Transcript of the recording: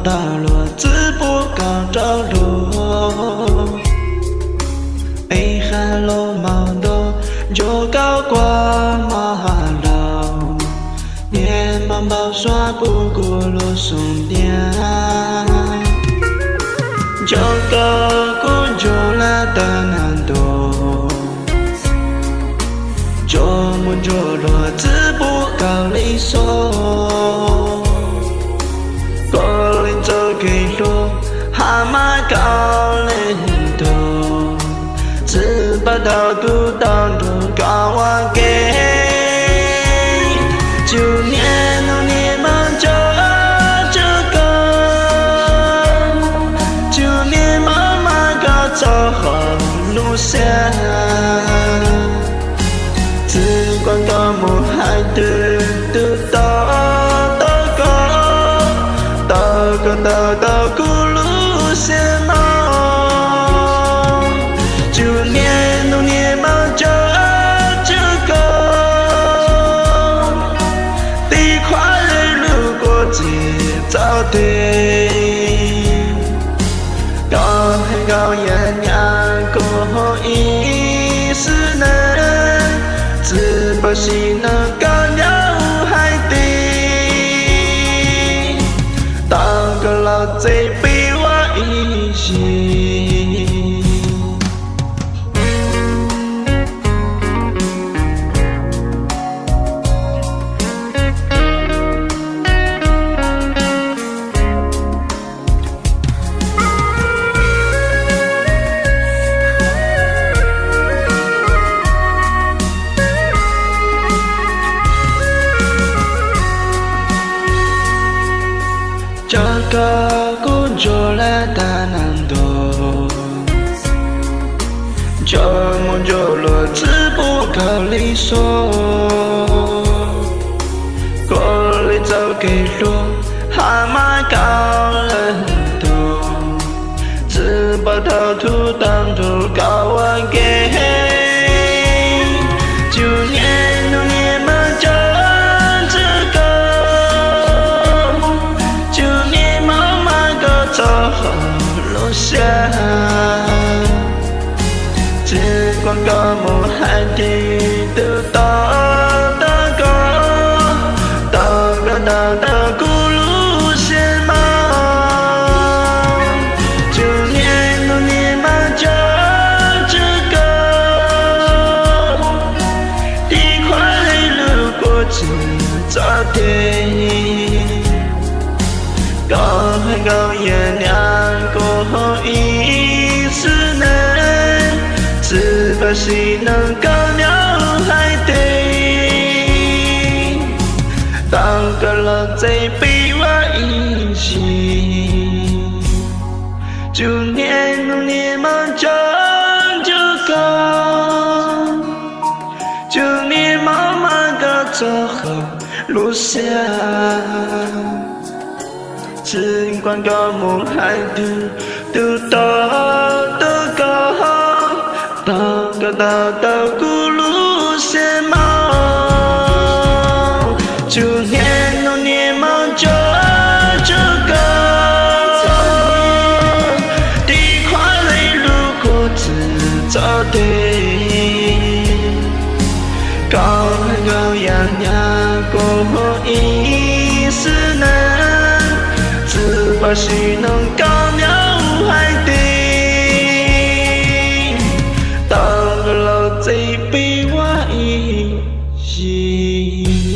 大落，自不刚着落。北海路毛豆就高挂马路，连忙包刷不过路松点。就个古就来的难度，就木就落自不高里索。走给路，蛤蟆高领头，只把道路当作高瓦给。就年农年忙着这个，就年妈妈高走好路线，只管高木海的到。到古路线嘛，就年农年忙着这个，地块路过节早对，高海高艳阳过一时能，只不西能高了海底。老贼被我一心，这个工作来的难度，就木就落自不可理所。过里走给路，蛤蟆高人头，只把头土当作高瓦给。就年农年忙着。路线，只管高木海底的到古路线嘛，就年农年忙着这个，地块路过节早对。高海高艳阳过后一时能，只把西能高了海底。当个老贼被我一心，就年农年忙着这个，就年妈妈的走好路线。只管高木海的到古路线嘛，就年农年忙着这个，地块路过自早对，高海高艳阳过后一时能。只把西能高了海底，当个老贼被我一心。